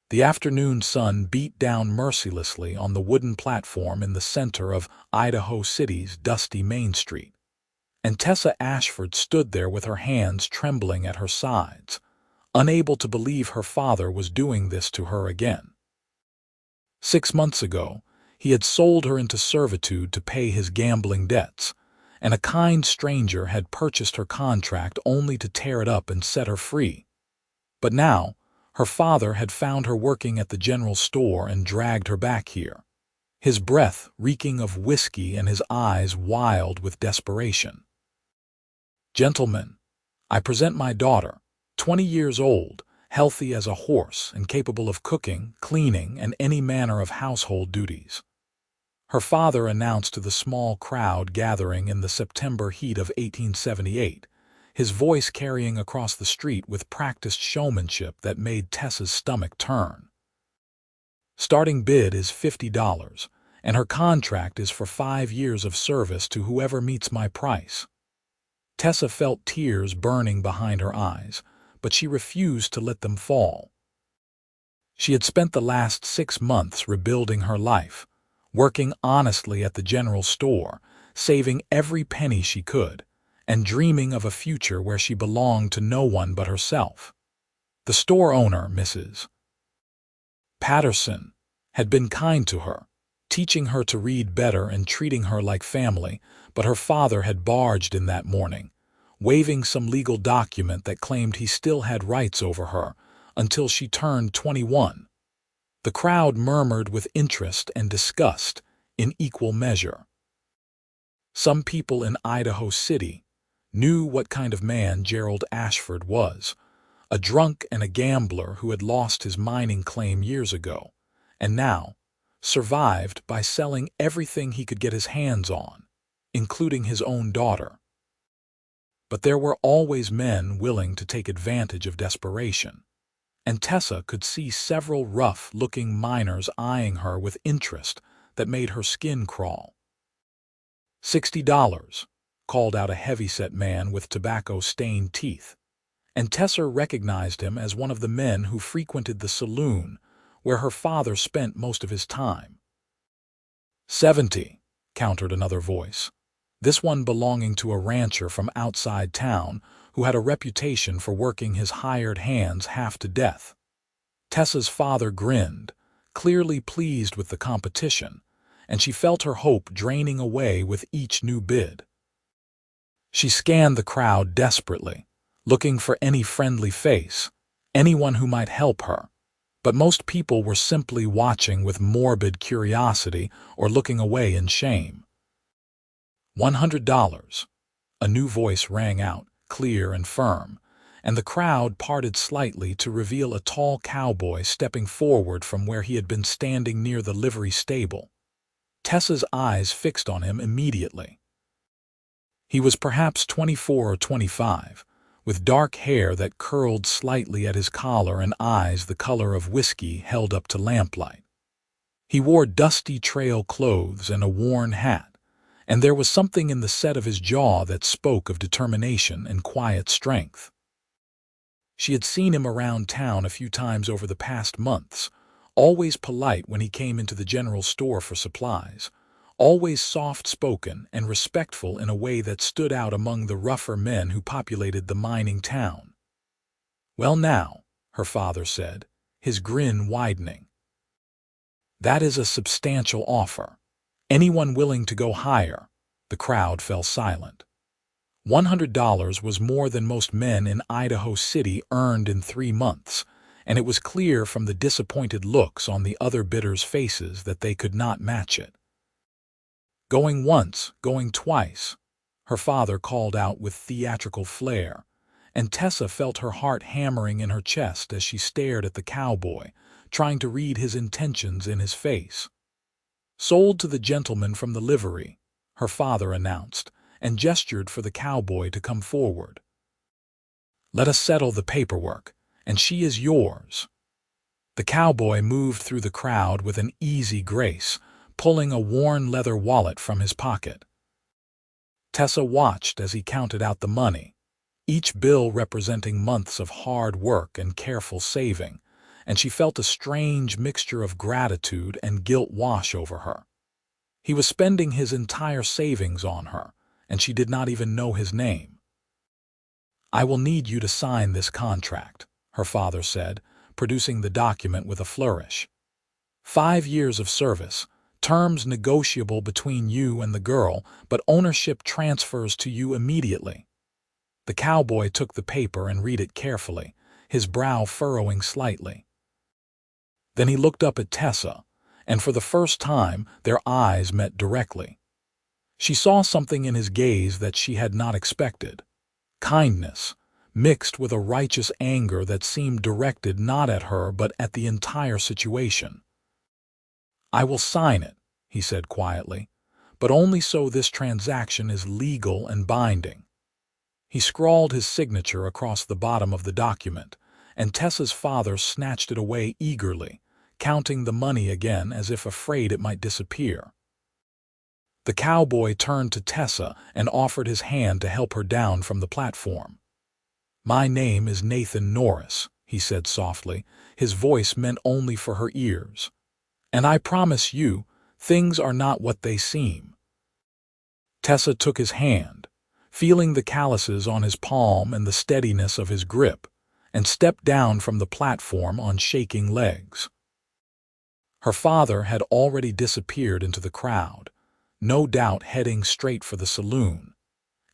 The afternoon sun beat down mercilessly on the wooden platform in the center of Idaho City's dusty Main Street, and Tessa Ashford stood there with her hands trembling at her sides, unable to believe her father was doing this to her again. 6 months ago, he had sold her into servitude to pay his gambling debts, and a kind stranger had purchased her contract only to tear it up and set her free. But now, her father had found her working at the general store and dragged her back here, his breath reeking of whiskey and his eyes wild with desperation. "Gentlemen, I present my daughter, 20 years old, healthy as a horse and capable of cooking, cleaning, and any manner of household duties," her father announced to the small crowd gathering in the September heat of 1878, his voice carrying across the street with practiced showmanship that made Tessa's stomach turn. "Starting bid is $50, and her contract is for 5 years of service to whoever meets my price." Tessa felt tears burning behind her eyes, but she refused to let them fall. She had spent the last 6 months rebuilding her life, working honestly at the general store, saving every penny she could, and dreaming of a future where she belonged to no one but herself. The store owner, Mrs. Patterson, had been kind to her, teaching her to read better and treating her like family, but her father had barged in that morning, waving some legal document that claimed he still had rights over her until she turned 21. The crowd murmured with interest and disgust in equal measure. Some people in Idaho City knew what kind of man Gerald Ashford was, a drunk and a gambler who had lost his mining claim years ago, and now survived by selling everything he could get his hands on, including his own daughter. But there were always men willing to take advantage of desperation, and Tessa could see several rough-looking miners eyeing her with interest that made her skin crawl. $60, called out a heavy-set man with tobacco-stained teeth, and Tessa recognized him as one of the men who frequented the saloon where her father spent most of his time. $70, countered another voice, this one belonging to a rancher from outside town who had a reputation for working his hired hands half to death. Tessa's father grinned, clearly pleased with the competition, and she felt her hope draining away with each new bid. She scanned the crowd desperately, looking for any friendly face, anyone who might help her, but most people were simply watching with morbid curiosity or looking away in shame. $100, a new voice rang out, clear and firm, and the crowd parted slightly to reveal a tall cowboy stepping forward from where he had been standing near the livery stable. Tessa's eyes fixed on him immediately. He was perhaps 24 or 25, with dark hair that curled slightly at his collar and eyes the color of whiskey held up to lamplight. He wore dusty trail clothes and a worn hat, and there was something in the set of his jaw that spoke of determination and quiet strength. She had seen him around town a few times over the past months, always polite when he came into the general store for supplies, always soft-spoken and respectful in a way that stood out among the rougher men who populated the mining town. "Well now," her father said, his grin widening. "That is a substantial offer. Anyone willing to go higher?" The crowd fell silent. $100 was more than most men in Idaho City earned in 3 months, and it was clear from the disappointed looks on the other bidders' faces that they could not match it. "Going once, going twice," her father called out with theatrical flair, and Tessa felt her heart hammering in her chest as she stared at the cowboy, trying to read his intentions in his face. "Sold to the gentleman from the livery," her father announced, and gestured for the cowboy to come forward. "Let us settle the paperwork, and she is yours." The cowboy moved through the crowd with an easy grace, pulling a worn leather wallet from his pocket. Tessa watched as he counted out the money, each bill representing months of hard work and careful saving, and she felt a strange mixture of gratitude and guilt wash over her. He was spending his entire savings on her, and she did not even know his name. "I will need you to sign this contract," her father said, producing the document with a flourish. 5 years of service, terms negotiable between you and the girl, but ownership transfers to you immediately. The cowboy took the paper and read it carefully, his brow furrowing slightly. Then he looked up at Tessa, and for the first time their eyes met directly. She saw something in his gaze that she had not expected. Kindness, mixed with a righteous anger that seemed directed not at her but at the entire situation. "I will sign it," he said quietly, "but only so this transaction is legal and binding." He scrawled his signature across the bottom of the document, and Tessa's father snatched it away eagerly, counting the money again as if afraid it might disappear. The cowboy turned to Tessa and offered his hand to help her down from the platform. "My name is Nathan Norris," he said softly, his voice meant only for her ears. "And I promise you, things are not what they seem." Tessa took his hand, feeling the calluses on his palm and the steadiness of his grip, and stepped down from the platform on shaking legs. Her father had already disappeared into the crowd, no doubt heading straight for the saloon,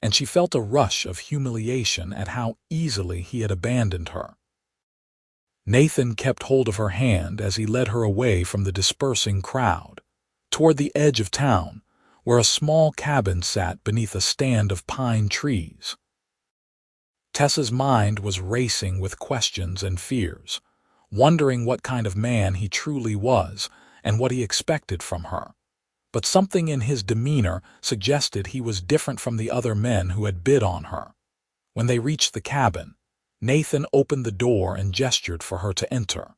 and she felt a rush of humiliation at how easily he had abandoned her. Nathan kept hold of her hand as he led her away from the dispersing crowd, toward the edge of town, where a small cabin sat beneath a stand of pine trees. Tessa's mind was racing with questions and fears, wondering what kind of man he truly was and what he expected from her. But something in his demeanor suggested he was different from the other men who had bid on her. When they reached the cabin, Nathan opened the door and gestured for her to enter.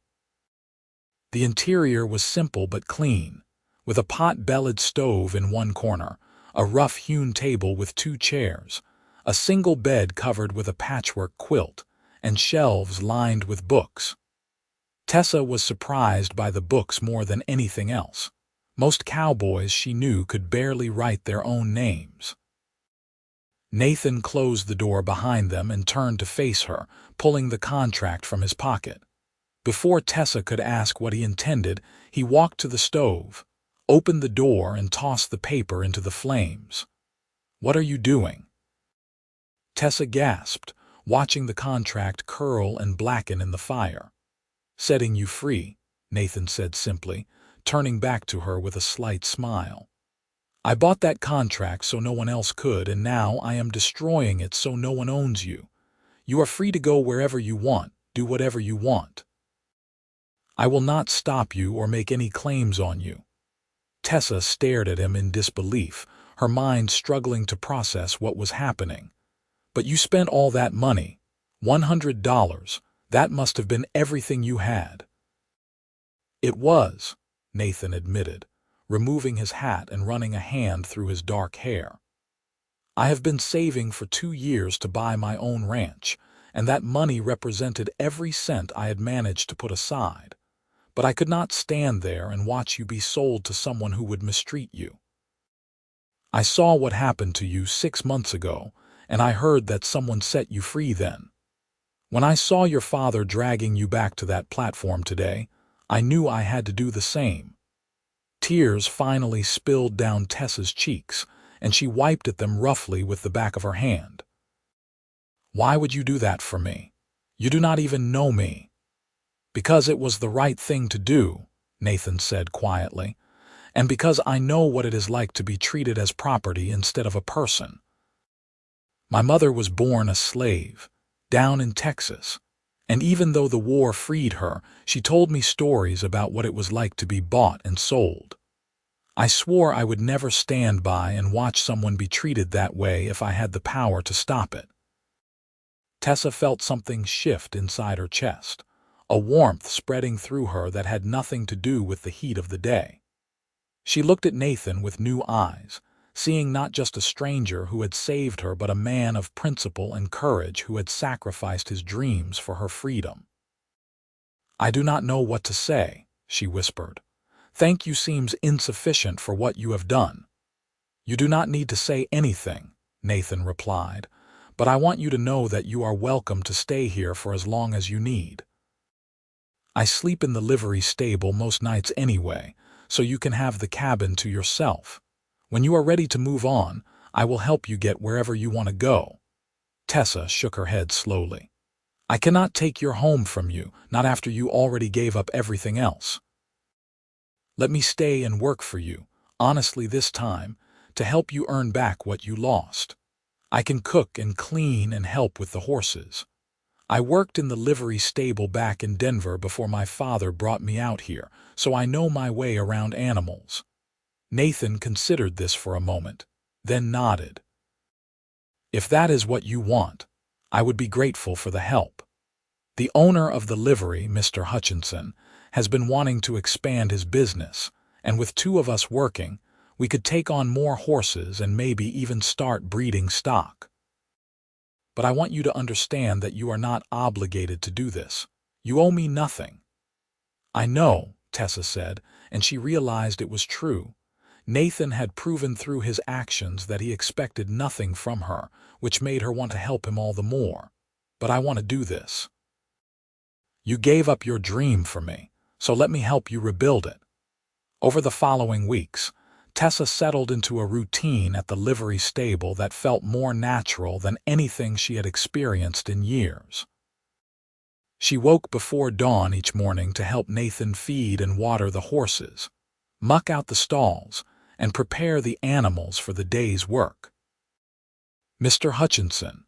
The interior was simple but clean, with a pot-bellied stove in one corner, a rough-hewn table with 2 chairs, a single bed covered with a patchwork quilt, and shelves lined with books. Tessa was surprised by the books more than anything else. Most cowboys she knew could barely write their own names. Nathan closed the door behind them and turned to face her, pulling the contract from his pocket. Before Tessa could ask what he intended, he walked to the stove, opened the door and tossed the paper into the flames. "What are you doing?" Tessa gasped, watching the contract curl and blacken in the fire. "Setting you free," Nathan said simply, turning back to her with a slight smile. "I bought that contract so no one else could, and now I am destroying it so no one owns you. You are free to go wherever you want, do whatever you want. I will not stop you or make any claims on you." Tessa stared at him in disbelief, her mind struggling to process what was happening. "But you spent all that money, $100, that must have been everything you had." "It was," Nathan admitted, removing his hat and running a hand through his dark hair. "I have been saving for 2 years to buy my own ranch, and that money represented every cent I had managed to put aside. But I could not stand there and watch you be sold to someone who would mistreat you. I saw what happened to you 6 months ago, and I heard that someone set you free then. When I saw your father dragging you back to that platform today, I knew I had to do the same." Tears finally spilled down Tessa's cheeks, and she wiped at them roughly with the back of her hand. "Why would you do that for me? You do not even know me." "Because it was the right thing to do," Nathan said quietly, "and because I know what it is like to be treated as property instead of a person. My mother was born a slave, down in Texas, and even though the war freed her, she told me stories about what it was like to be bought and sold. I swore I would never stand by and watch someone be treated that way if I had the power to stop it." Tessa felt something shift inside her chest, a warmth spreading through her that had nothing to do with the heat of the day. She looked at Nathan with new eyes, seeing not just a stranger who had saved her but a man of principle and courage who had sacrificed his dreams for her freedom. "I do not know what to say," she whispered. "Thank you seems insufficient for what you have done." "You do not need to say anything," Nathan replied, "but I want you to know that you are welcome to stay here for as long as you need. I sleep in the livery stable most nights anyway, so you can have the cabin to yourself. When you are ready to move on, I will help you get wherever you want to go." Tessa shook her head slowly. "I cannot take your home from you, not after you already gave up everything else. Let me stay and work for you, honestly this time, to help you earn back what you lost. I can cook and clean and help with the horses. I worked in the livery stable back in Denver before my father brought me out here, so I know my way around animals." Nathan considered this for a moment, then nodded. "If that is what you want, I would be grateful for the help. The owner of the livery, Mr. Hutchinson, has been wanting to expand his business, and with two of us working, we could take on more horses and maybe even start breeding stock. But I want you to understand that you are not obligated to do this. You owe me nothing." "I know," Tessa said, and she realized it was true. Nathan had proven through his actions that he expected nothing from her, which made her want to help him all the more. "But I want to do this. You gave up your dream for me, so let me help you rebuild it." Over the following weeks, Tessa settled into a routine at the livery stable that felt more natural than anything she had experienced in years. She woke before dawn each morning to help Nathan feed and water the horses, muck out the stalls, and prepare the animals for the day's work. Mr. Hutchinson,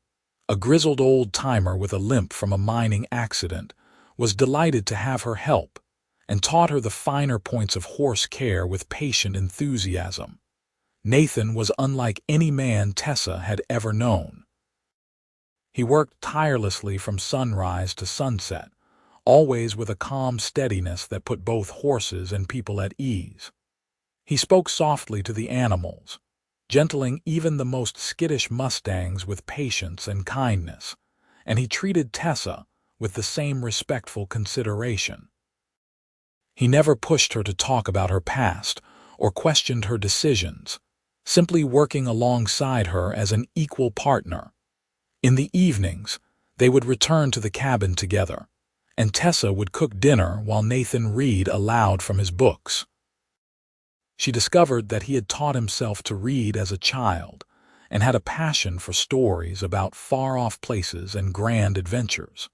a grizzled old-timer with a limp from a mining accident, was delighted to have her help and taught her the finer points of horse care with patient enthusiasm. Nathan was unlike any man Tessa had ever known. He worked tirelessly from sunrise to sunset, always with a calm steadiness that put both horses and people at ease. He spoke softly to the animals, gentling even the most skittish mustangs with patience and kindness, and he treated Tessa with the same respectful consideration. He never pushed her to talk about her past or questioned her decisions, simply working alongside her as an equal partner. In the evenings, they would return to the cabin together, and Tessa would cook dinner while Nathan read aloud from his books. She discovered that he had taught himself to read as a child and had a passion for stories about far-off places and grand adventures.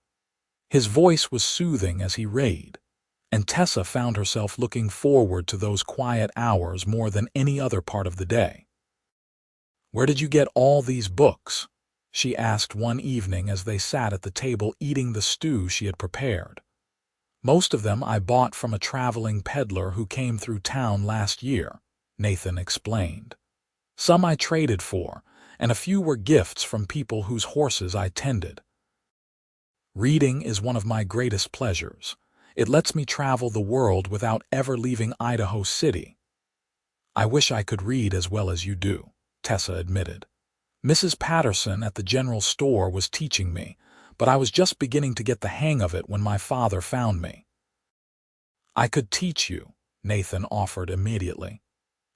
His voice was soothing as he read, and Tessa found herself looking forward to those quiet hours more than any other part of the day. "Where did you get all these books?" she asked one evening as they sat at the table eating the stew she had prepared. "Most of them I bought from a traveling peddler who came through town last year," Nathan explained. "Some I traded for, and a few were gifts from people whose horses I tended. Reading is one of my greatest pleasures. It lets me travel the world without ever leaving Idaho City." "I wish I could read as well as you do," Tessa admitted. "Mrs. Patterson at the general store was teaching me, but I was just beginning to get the hang of it when my father found me." "I could teach you," Nathan offered immediately.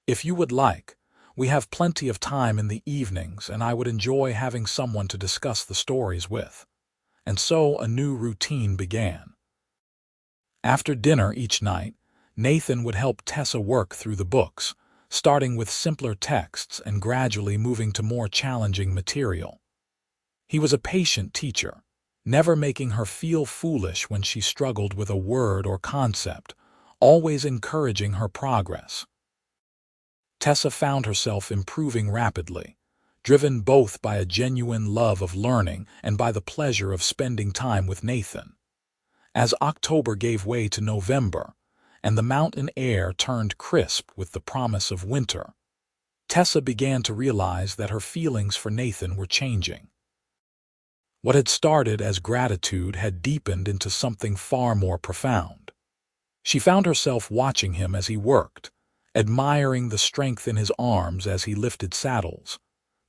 "If you would like, we have plenty of time in the evenings, and I would enjoy having someone to discuss the stories with." And so a new routine began. After dinner each night, Nathan would help Tessa work through the books, starting with simpler texts and gradually moving to more challenging material. He was a patient teacher, never making her feel foolish when she struggled with a word or concept, always encouraging her progress. Tessa found herself improving rapidly, driven both by a genuine love of learning and by the pleasure of spending time with Nathan. As October gave way to November, and the mountain air turned crisp with the promise of winter, Tessa began to realize that her feelings for Nathan were changing. What had started as gratitude had deepened into something far more profound. She found herself watching him as he worked, admiring the strength in his arms as he lifted saddles,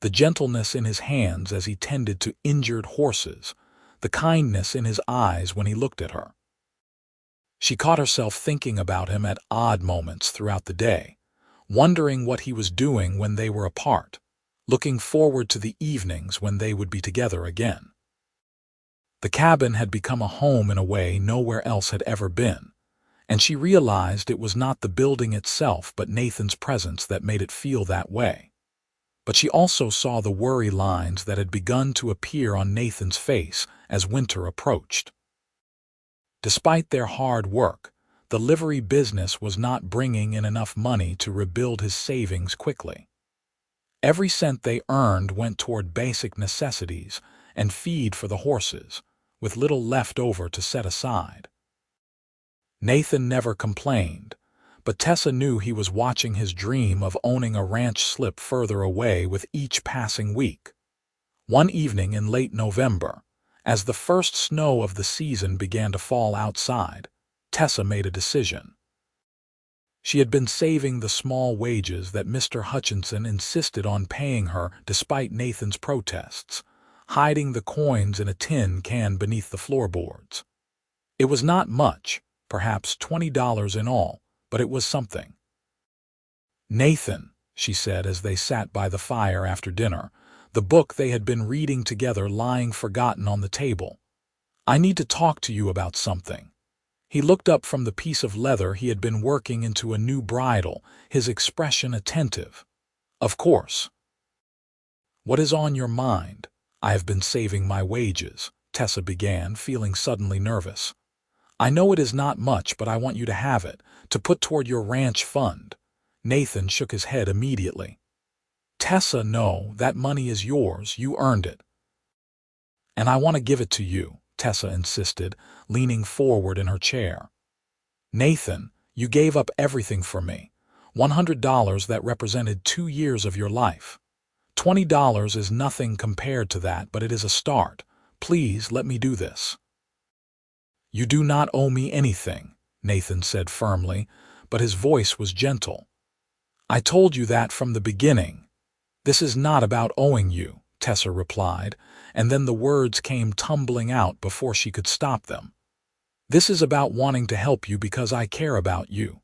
the gentleness in his hands as he tended to injured horses, the kindness in his eyes when he looked at her. She caught herself thinking about him at odd moments throughout the day, wondering what he was doing when they were apart, looking forward to the evenings when they would be together again. The cabin had become a home in a way nowhere else had ever been, and she realized it was not the building itself but Nathan's presence that made it feel that way. But she also saw the worry lines that had begun to appear on Nathan's face as winter approached. Despite their hard work, the livery business was not bringing in enough money to rebuild his savings quickly. Every cent they earned went toward basic necessities and feed for the horses, with little left over to set aside. Nathan never complained, but Tessa knew he was watching his dream of owning a ranch slip further away with each passing week. One evening in late November, as the first snow of the season began to fall outside, Tessa made a decision. She had been saving the small wages that Mr. Hutchinson insisted on paying her despite Nathan's protests, hiding the coins in a tin can beneath the floorboards. It was not much, perhaps $20 in all, but it was something. "Nathan," she said as they sat by the fire after dinner, the book they had been reading together lying forgotten on the table, "I need to talk to you about something." He looked up from the piece of leather he had been working into a new bridle, his expression attentive. "Of course." "What is on your mind?" "I have been saving my wages," Tessa began, feeling suddenly nervous. "I know it is not much, but I want you to have it, to put toward your ranch fund." Nathan shook his head immediately. "Tessa, no, that money is yours, you earned it." "And I want to give it to you," Tessa insisted, leaning forward in her chair. "Nathan, you gave up everything for me. $100 that represented 2 years of your life. $20 is nothing compared to that, but it is a start. Please let me do this." "You do not owe me anything," Nathan said firmly, but his voice was gentle. "I told you that from the beginning." "This is not about owing you," Tessa replied, and then the words came tumbling out before she could stop them. "This is about wanting to help you because I care about you.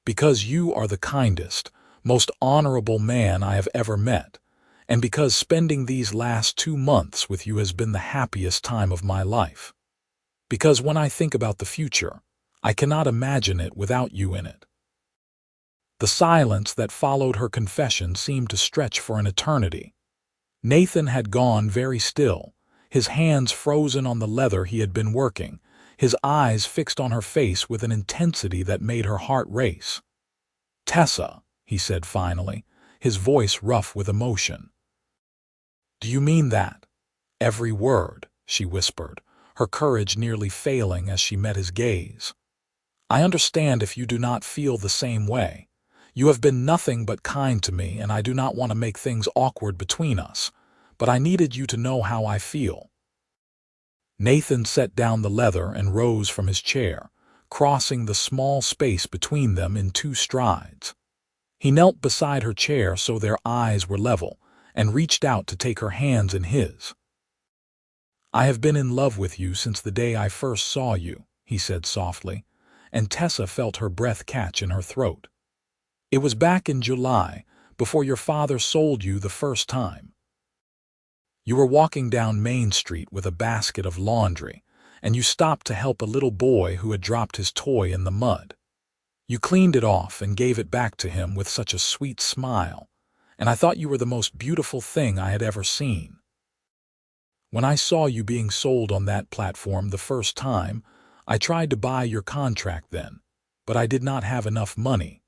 Because you are the kindest, most honorable man I have ever met, and because spending these last 2 months with you has been the happiest time of my life. Because when I think about the future, I cannot imagine it without you in it." The silence that followed her confession seemed to stretch for an eternity. Nathan had gone very still, his hands frozen on the leather he had been working, his eyes fixed on her face with an intensity that made her heart race. "Tessa," he said finally, his voice rough with emotion. "Do you mean that?" "Every word," she whispered, her courage nearly failing as she met his gaze. "I understand if you do not feel the same way. You have been nothing but kind to me, and I do not want to make things awkward between us, but I needed you to know how I feel." Nathan set down the leather and rose from his chair, crossing the small space between them in 2 strides. He knelt beside her chair so their eyes were level, and reached out to take her hands in his. "I have been in love with you since the day I first saw you," he said softly, and Tessa felt her breath catch in her throat. "It was back in July, before your father sold you the first time. You were walking down Main Street with a basket of laundry, and you stopped to help a little boy who had dropped his toy in the mud. You cleaned it off and gave it back to him with such a sweet smile, and I thought you were the most beautiful thing I had ever seen. When I saw you being sold on that platform the first time, I tried to buy your contract then, but I did not have enough money.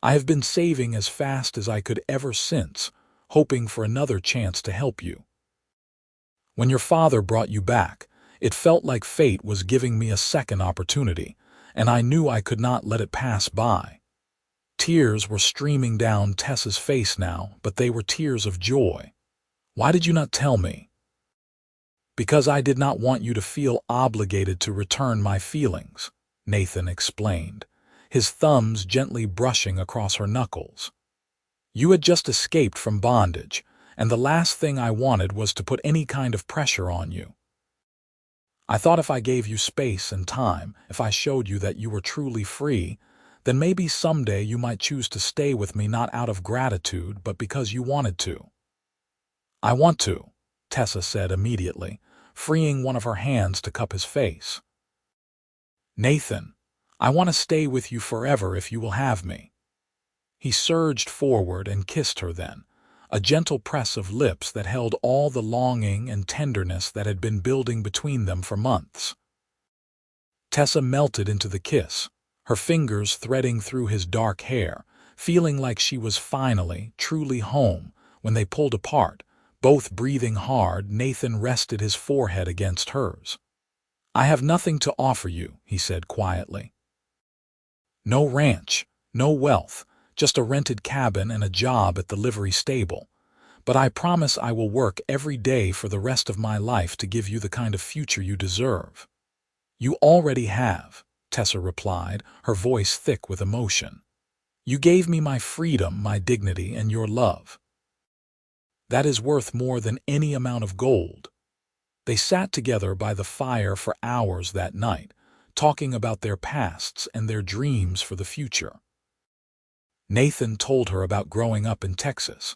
I have been saving as fast as I could ever since, hoping for another chance to help you. When your father brought you back, it felt like fate was giving me a second opportunity, and I knew I could not let it pass by." Tears were streaming down Tessa's face now, but they were tears of joy. "Why did you not tell me?" "Because I did not want you to feel obligated to return my feelings," Nathan explained, his thumbs gently brushing across her knuckles. "You had just escaped from bondage, and the last thing I wanted was to put any kind of pressure on you." I thought if I gave you space and time, if I showed you that you were truly free, then maybe someday you might choose to stay with me not out of gratitude, but because you wanted to." "I want to," Tessa said immediately, freeing one of her hands to cup his face. "Nathan, I want to stay with you forever if you will have me." He surged forward and kissed her then, a gentle press of lips that held all the longing and tenderness that had been building between them for months. Tessa melted into the kiss, her fingers threading through his dark hair, feeling like she was finally, truly home. When they pulled apart, both breathing hard, Nathan rested his forehead against hers. "I have nothing to offer you," he said quietly. "No ranch, no wealth, just a rented cabin and a job at the livery stable. But I promise I will work every day for the rest of my life to give you the kind of future you deserve." "You already have," Tessa replied, her voice thick with emotion. "You gave me my freedom, my dignity, and your love. That is worth more than any amount of gold." They sat together by the fire for hours that night, talking about their pasts and their dreams for the future. Nathan told her about growing up in Texas,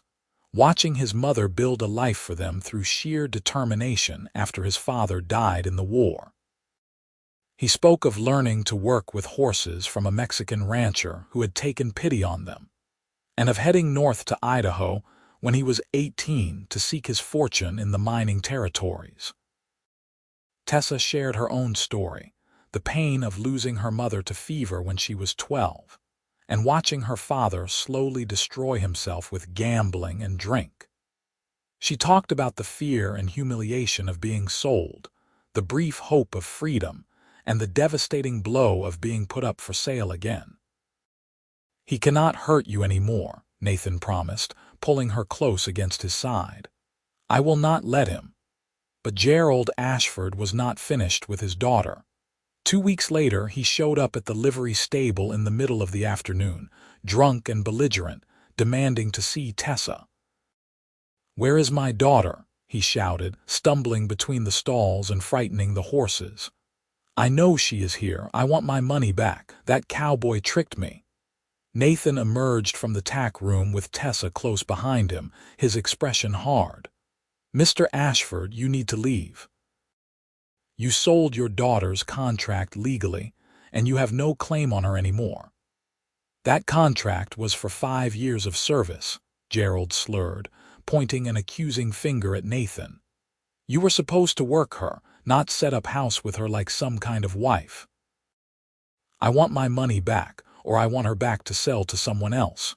watching his mother build a life for them through sheer determination after his father died in the war. He spoke of learning to work with horses from a Mexican rancher who had taken pity on them, and of heading north to Idaho when he was 18 to seek his fortune in the mining territories. Tessa shared her own story, the pain of losing her mother to fever when she was 12, and watching her father slowly destroy himself with gambling and drink. She talked about the fear and humiliation of being sold, the brief hope of freedom, and the devastating blow of being put up for sale again. "He cannot hurt you anymore," Nathan promised, pulling her close against his side. "I will not let him." But Gerald Ashford was not finished with his daughter. 2 weeks later, he showed up at the livery stable in the middle of the afternoon, drunk and belligerent, demanding to see Tessa. "Where is my daughter?" he shouted, stumbling between the stalls and frightening the horses. "I know she is here. I want my money back. That cowboy tricked me." Nathan emerged from the tack room with Tessa close behind him, his expression hard. "Mr. Ashford, you need to leave. You sold your daughter's contract legally, and you have no claim on her anymore." "That contract was for 5 years of service," Gerald slurred, pointing an accusing finger at Nathan. "You were supposed to work her, not set up house with her like some kind of wife." "I want my money back, or I want her back to sell to someone else."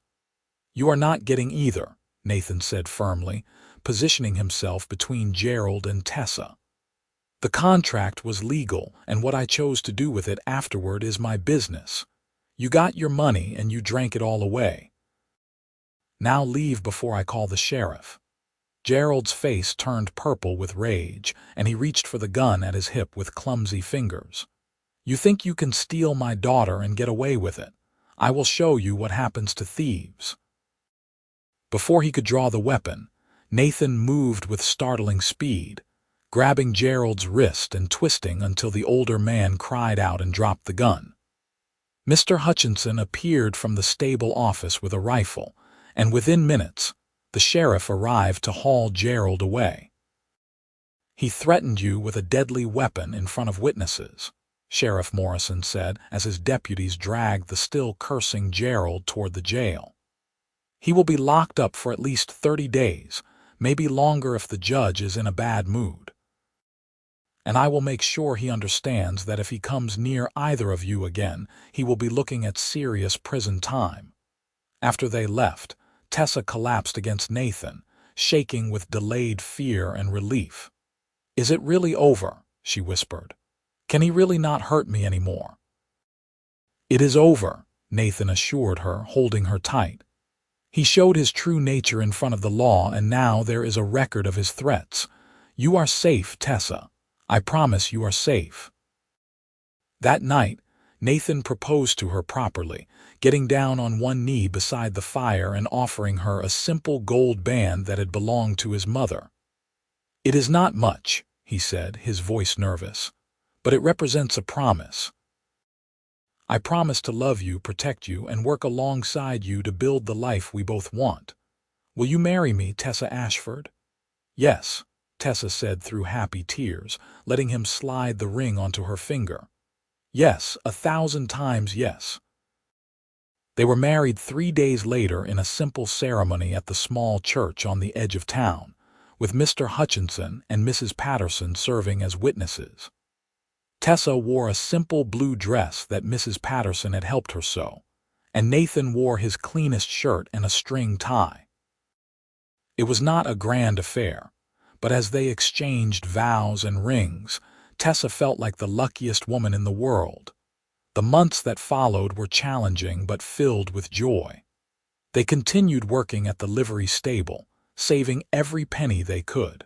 "You are not getting either," Nathan said firmly, positioning himself between Gerald and Tessa. "The contract was legal, and what I chose to do with it afterward is my business. You got your money and you drank it all away. Now leave before I call the sheriff." Gerald's face turned purple with rage, and he reached for the gun at his hip with clumsy fingers. "You think you can steal my daughter and get away with it? I will show you what happens to thieves." Before he could draw the weapon, Nathan moved with startling speed, grabbing Gerald's wrist and twisting until the older man cried out and dropped the gun. Mr. Hutchinson appeared from the stable office with a rifle, and within minutes, the sheriff arrived to haul Gerald away. "He threatened you with a deadly weapon in front of witnesses," Sheriff Morrison said as his deputies dragged the still cursing Gerald toward the jail. "He will be locked up for at least 30 days, maybe longer if the judge is in a bad mood. And I will make sure he understands that if he comes near either of you again, he will be looking at serious prison time." After they left, Tessa collapsed against Nathan, shaking with delayed fear and relief. "Is it really over?" she whispered. "Can he really not hurt me anymore?" "It is over," Nathan assured her, holding her tight. "He showed his true nature in front of the law, and now there is a record of his threats. You are safe, Tessa. I promise you are safe." That night, Nathan proposed to her properly, getting down on one knee beside the fire and offering her a simple gold band that had belonged to his mother. "It is not much," he said, his voice nervous. but it represents a promise. I promise to love you, protect you, and work alongside you to build the life we both want. Will you marry me, Tessa Ashford? Yes, Tessa said through happy tears, letting him slide the ring onto her finger. Yes, 1,000 times yes. They were married 3 days later in a simple ceremony at the small church on the edge of town, with Mr. Hutchinson and Mrs. Patterson serving as witnesses. Tessa wore a simple blue dress that Mrs. Patterson had helped her sew, and Nathan wore his cleanest shirt and a string tie. It was not a grand affair, but as they exchanged vows and rings, Tessa felt like the luckiest woman in the world. The months that followed were challenging but filled with joy. They continued working at the livery stable, saving every penny they could.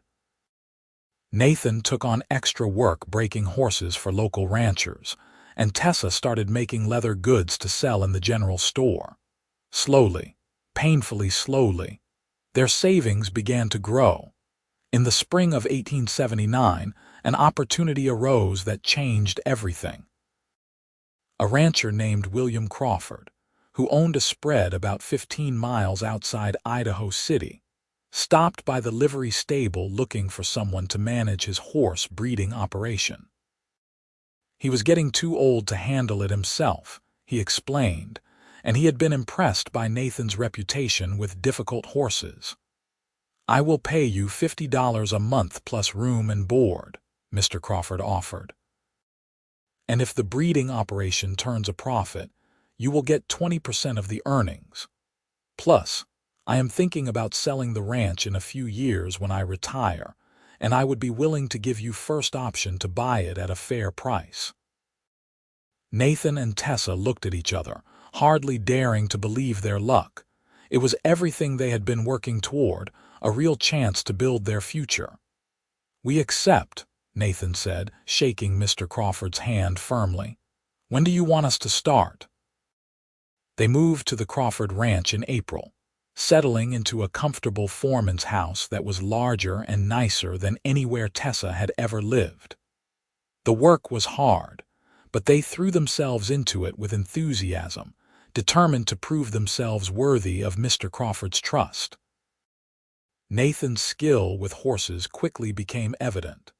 Nathan took on extra work breaking horses for local ranchers, and Tessa started making leather goods to sell in the general store. Slowly, painfully slowly, their savings began to grow. In the spring of 1879, an opportunity arose that changed everything. A rancher named William Crawford, who owned a spread about 15 miles outside Idaho City, stopped by the livery stable looking for someone to manage his horse breeding operation. He was getting too old to handle it himself, he explained, and he had been impressed by Nathan's reputation with difficult horses. I will pay you $50 a month plus room and board, Mr. Crawford offered. And if the breeding operation turns a profit, you will get 20% of the earnings. Plus, I am thinking about selling the ranch in a few years when I retire, and I would be willing to give you first option to buy it at a fair price. Nathan and Tessa looked at each other, hardly daring to believe their luck. It was everything they had been working toward, a real chance to build their future. We accept, Nathan said, shaking Mr. Crawford's hand firmly. When do you want us to start? They moved to the Crawford Ranch in April, settling into a comfortable foreman's house that was larger and nicer than anywhere Tessa had ever lived. The work was hard, but they threw themselves into it with enthusiasm, determined to prove themselves worthy of Mr. Crawford's trust. Nathan's skill with horses quickly became evident.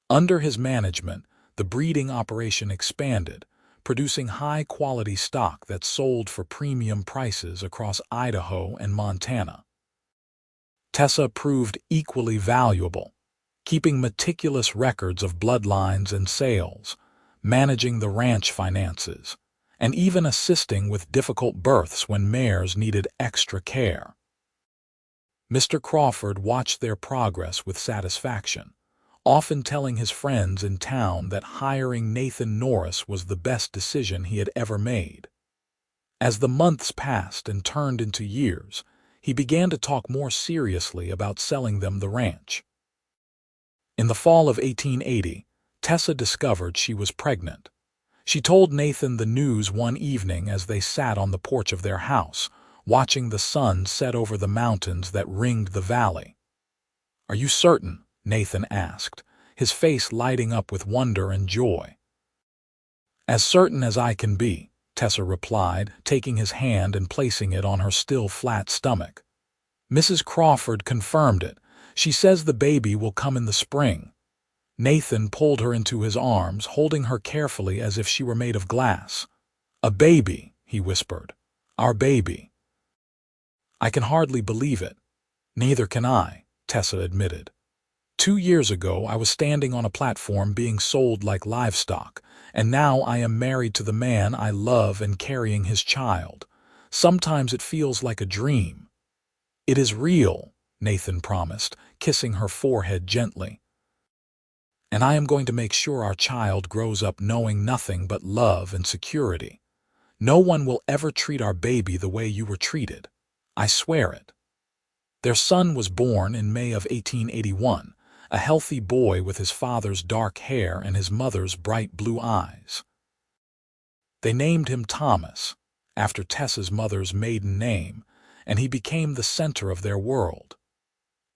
Under his management, the breeding operation expanded, producing high-quality stock that sold for premium prices across Idaho and Montana. Tessa proved equally valuable, keeping meticulous records of bloodlines and sales, managing the ranch finances, and even assisting with difficult births when mares needed extra care. Mr. Crawford watched their progress with satisfaction, often telling his friends in town that hiring Nathan Norris was the best decision he had ever made. As the months passed and turned into years, he began to talk more seriously about selling them the ranch. In the fall of 1880, Tessa discovered she was pregnant. She told Nathan the news one evening as they sat on the porch of their house, watching the sun set over the mountains that ringed the valley. "Are you certain?" Nathan asked, his face lighting up with wonder and joy. "As certain as I can be," Tessa replied, taking his hand and placing it on her still flat stomach. "Mrs. Crawford confirmed it. She says the baby will come in the spring." Nathan pulled her into his arms, holding her carefully as if she were made of glass. "A baby," he whispered. "Our baby." "I can hardly believe it." "Neither can I," Tessa admitted. 2 years ago, I was standing on a platform being sold like livestock, and now I am married to the man I love and carrying his child. Sometimes it feels like a dream." "It is real," Nathan promised, kissing her forehead gently. "And I am going to make sure our child grows up knowing nothing but love and security. No one will ever treat our baby the way you were treated. I swear it." Their son was born in May of 1881, a healthy boy with his father's dark hair and his mother's bright blue eyes. They named him Thomas, after Tessa's mother's maiden name, and he became the center of their world.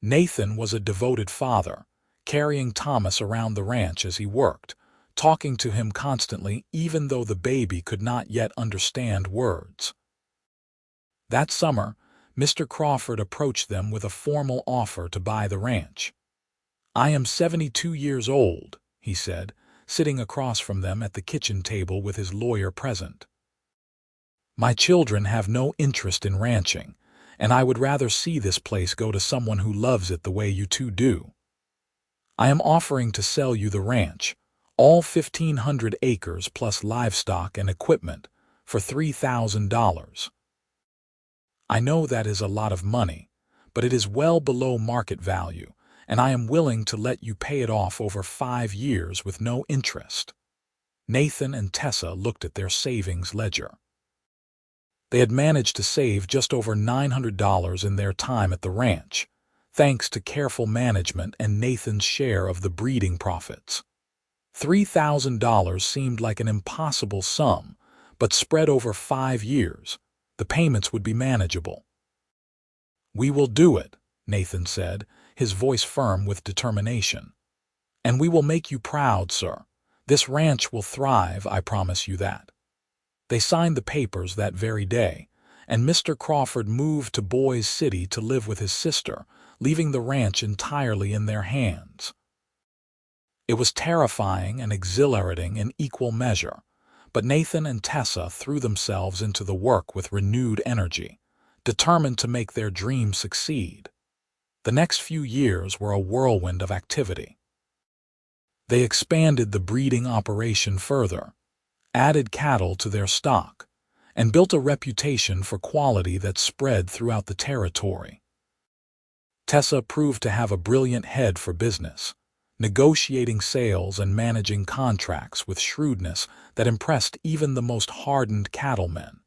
Nathan was a devoted father, carrying Thomas around the ranch as he worked, talking to him constantly even though the baby could not yet understand words. That summer, Mr. Crawford approached them with a formal offer to buy the ranch. "I am 72 years old," he said, sitting across from them at the kitchen table with his lawyer present. "My children have no interest in ranching, and I would rather see this place go to someone who loves it the way you two do. I am offering to sell you the ranch, all 1,500 acres plus livestock and equipment, for $3,000. I know that is a lot of money, but it is well below market value, and I am willing to let you pay it off over 5 years with no interest." Nathan and Tessa looked at their savings ledger. They had managed to save just over $900 in their time at the ranch, thanks to careful management and Nathan's share of the breeding profits. $3,000 seemed like an impossible sum, but spread over 5 years, the payments would be manageable. "We will do it," Nathan said, his voice firm with determination. "And we will make you proud, sir. This ranch will thrive, I promise you that." They signed the papers that very day, and Mr. Crawford moved to Boise City to live with his sister, leaving the ranch entirely in their hands. It was terrifying and exhilarating in equal measure, but Nathan and Tessa threw themselves into the work with renewed energy, determined to make their dream succeed. The next few years were a whirlwind of activity. They expanded the breeding operation further, added cattle to their stock, and built a reputation for quality that spread throughout the territory. Tessa proved to have a brilliant head for business, negotiating sales and managing contracts with shrewdness that impressed even the most hardened cattlemen.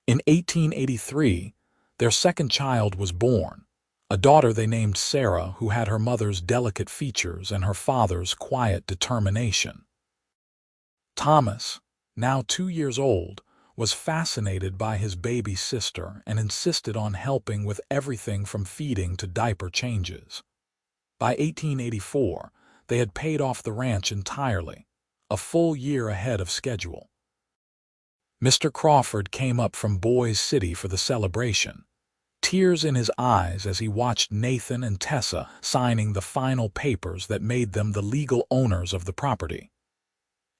In 1883, their second child was born, a daughter they named Sarah, who had her mother's delicate features and her father's quiet determination. Thomas, now 2 years old, was fascinated by his baby sister and insisted on helping with everything from feeding to diaper changes. By 1884, they had paid off the ranch entirely, a full year ahead of schedule. Mr. Crawford came up from Boise City for the celebration, tears in his eyes as he watched Nathan and Tessa signing the final papers that made them the legal owners of the property.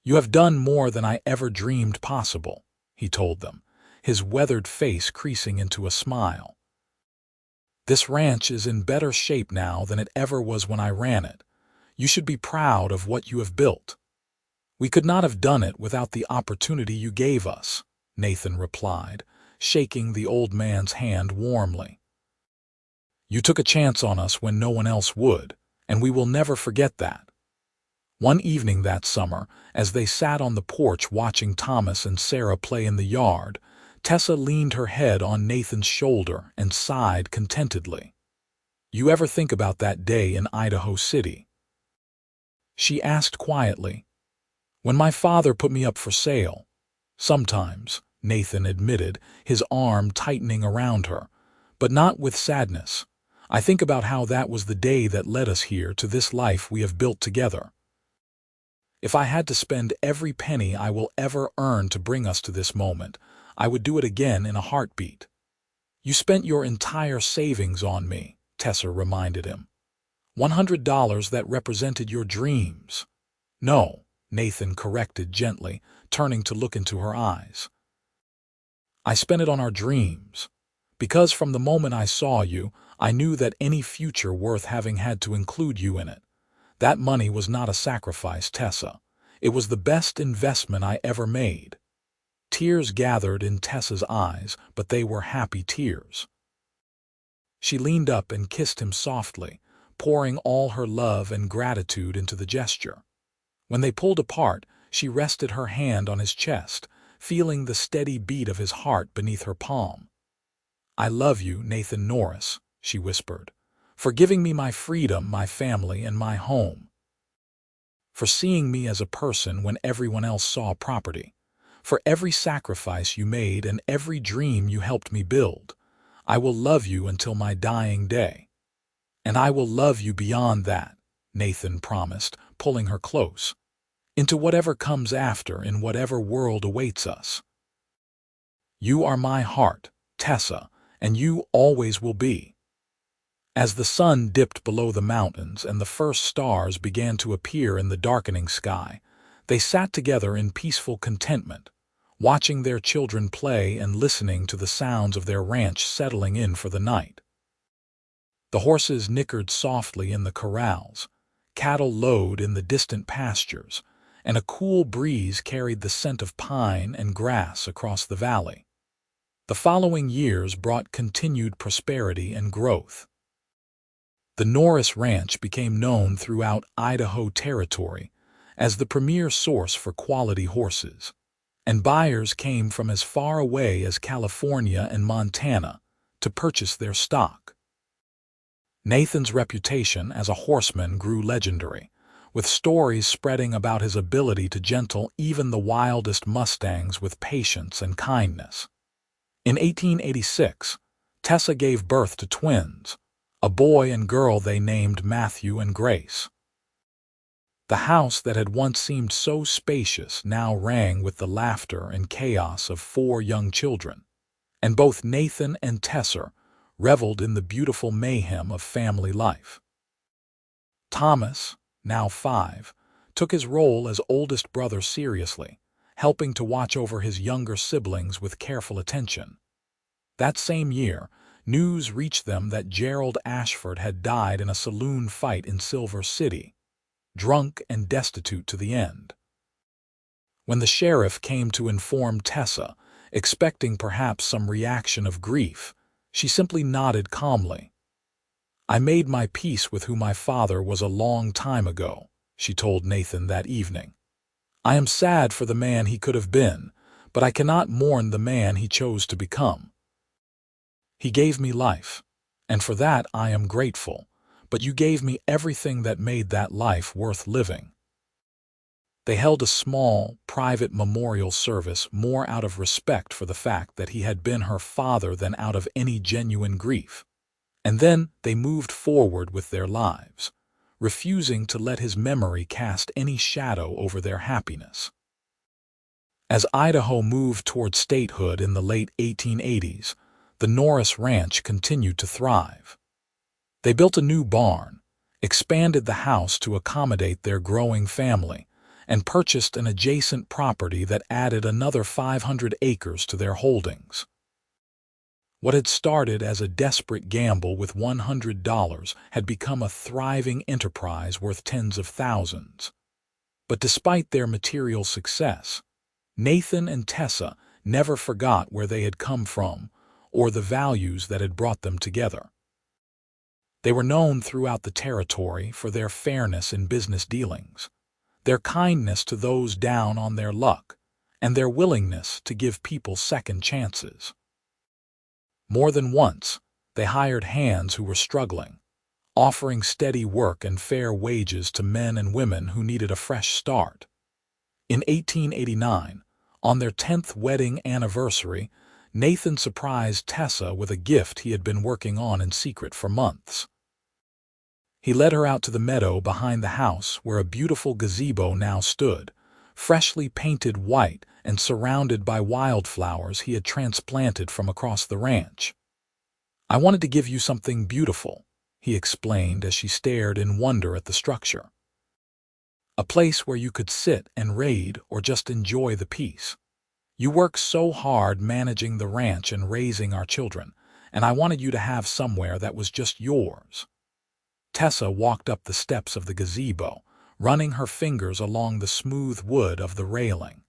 "You have done more than I ever dreamed possible," he told them, his weathered face creasing into a smile. "This ranch is in better shape now than it ever was when I ran it. You should be proud of what you have built." "We could not have done it without the opportunity you gave us," Nathan replied, shaking the old man's hand warmly. "You took a chance on us when no one else would, and we will never forget that." One evening that summer, as they sat on the porch watching Thomas and Sarah play in the yard, Tessa leaned her head on Nathan's shoulder and sighed contentedly. "You ever think about that day in Idaho City?" she asked quietly. "When my father put me up for sale." "Sometimes," Nathan admitted, his arm tightening around her, "but not with sadness. I think about how that was the day that led us here to this life we have built together. If I had to spend every penny I will ever earn to bring us to this moment, I would do it again in a heartbeat." "You spent your entire savings on me," Tessa reminded him. $100 that represented your dreams." "No," Nathan corrected gently, turning to look into her eyes. "I spent it on our dreams. Because from the moment I saw you, I knew that any future worth having had to include you in it. That money was not a sacrifice, Tessa. It was the best investment I ever made." Tears gathered in Tessa's eyes, but they were happy tears. She leaned up and kissed him softly, pouring all her love and gratitude into the gesture. When they pulled apart, she rested her hand on his chest, feeling the steady beat of his heart beneath her palm. "I love you, Nathan Norris," she whispered, "for giving me my freedom, my family, and my home. For seeing me as a person when everyone else saw property. For every sacrifice you made and every dream you helped me build. I will love you until my dying day." "And I will love you beyond that," Nathan promised, pulling her close. into whatever comes after in whatever world awaits us. You are my heart, Tessa, and you always will be. As the sun dipped below the mountains and the first stars began to appear in the darkening sky, they sat together in peaceful contentment, watching their children play and listening to the sounds of their ranch settling in for the night. The horses nickered softly in the corrals, cattle lowed in the distant pastures, and a cool breeze carried the scent of pine and grass across the valley. The following years brought continued prosperity and growth. The Norris Ranch became known throughout Idaho Territory as the premier source for quality horses, and buyers came from as far away as California and Montana to purchase their stock. Nathan's reputation as a horseman grew legendary, with stories spreading about his ability to gentle even the wildest mustangs with patience and kindness. In 1886, Tessa gave birth to twins, a boy and girl they named Matthew and Grace. The house that had once seemed so spacious now rang with the laughter and chaos of 4 young children, and both Nathan and Tessa reveled in the beautiful mayhem of family life. Thomas, now 5, took his role as oldest brother seriously, helping to watch over his younger siblings with careful attention. That same year, news reached them that Gerald Ashford had died in a saloon fight in Silver City, drunk and destitute to the end. When the sheriff came to inform Tessa, expecting perhaps some reaction of grief, she simply nodded calmly. "I made my peace with who my father was a long time ago," she told Nathan that evening. "I am sad for the man he could have been, but I cannot mourn the man he chose to become. He gave me life, and for that I am grateful, but you gave me everything that made that life worth living." They held a small, private memorial service more out of respect for the fact that he had been her father than out of any genuine grief. And then they moved forward with their lives, refusing to let his memory cast any shadow over their happiness. As Idaho moved toward statehood in the late 1880s, the Norris Ranch continued to thrive. They built a new barn, expanded the house to accommodate their growing family, and purchased an adjacent property that added another 500 acres to their holdings. What had started as a desperate gamble with $100 had become a thriving enterprise worth tens of thousands. But despite their material success, Nathan and Tessa never forgot where they had come from or the values that had brought them together. They were known throughout the territory for their fairness in business dealings, their kindness to those down on their luck, and their willingness to give people second chances. More than once, they hired hands who were struggling, offering steady work and fair wages to men and women who needed a fresh start. In 1889, on their 10th wedding anniversary, Nathan surprised Tessa with a gift he had been working on in secret for months. He led her out to the meadow behind the house where a beautiful gazebo now stood, freshly painted white and surrounded by wildflowers he had transplanted from across the ranch. "I wanted to give you something beautiful," he explained as she stared in wonder at the structure. "A place where you could sit and read or just enjoy the peace. You work so hard managing the ranch and raising our children, and I wanted you to have somewhere that was just yours." Tessa walked up the steps of the gazebo, running her fingers along the smooth wood of the railing.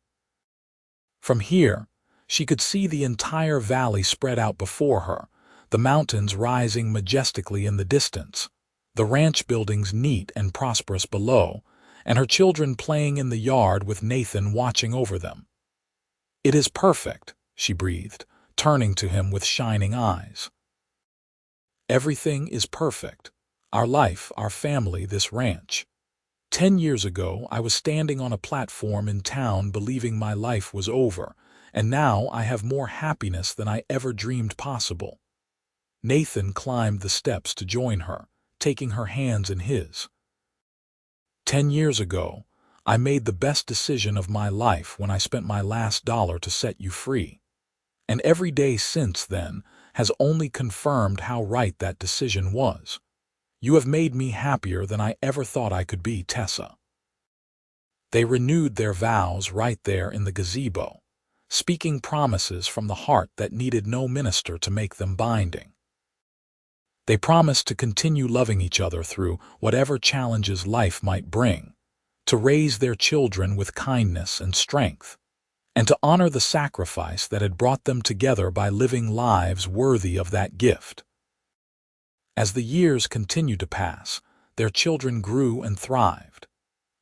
From here, she could see the entire valley spread out before her, the mountains rising majestically in the distance, the ranch buildings neat and prosperous below, and her children playing in the yard with Nathan watching over them. "It is perfect," she breathed, turning to him with shining eyes. "Everything is perfect. Our life, our family, this ranch. 10 years ago, I was standing on a platform in town believing my life was over, and now I have more happiness than I ever dreamed possible." Nathan climbed the steps to join her, taking her hands in his. 10 years ago, I made the best decision of my life when I spent my last dollar to set you free. And every day since then has only confirmed how right that decision was. You have made me happier than I ever thought I could be, Tessa." They renewed their vows right there in the gazebo, speaking promises from the heart that needed no minister to make them binding. They promised to continue loving each other through whatever challenges life might bring, to raise their children with kindness and strength, and to honor the sacrifice that had brought them together by living lives worthy of that gift. As the years continued to pass, their children grew and thrived.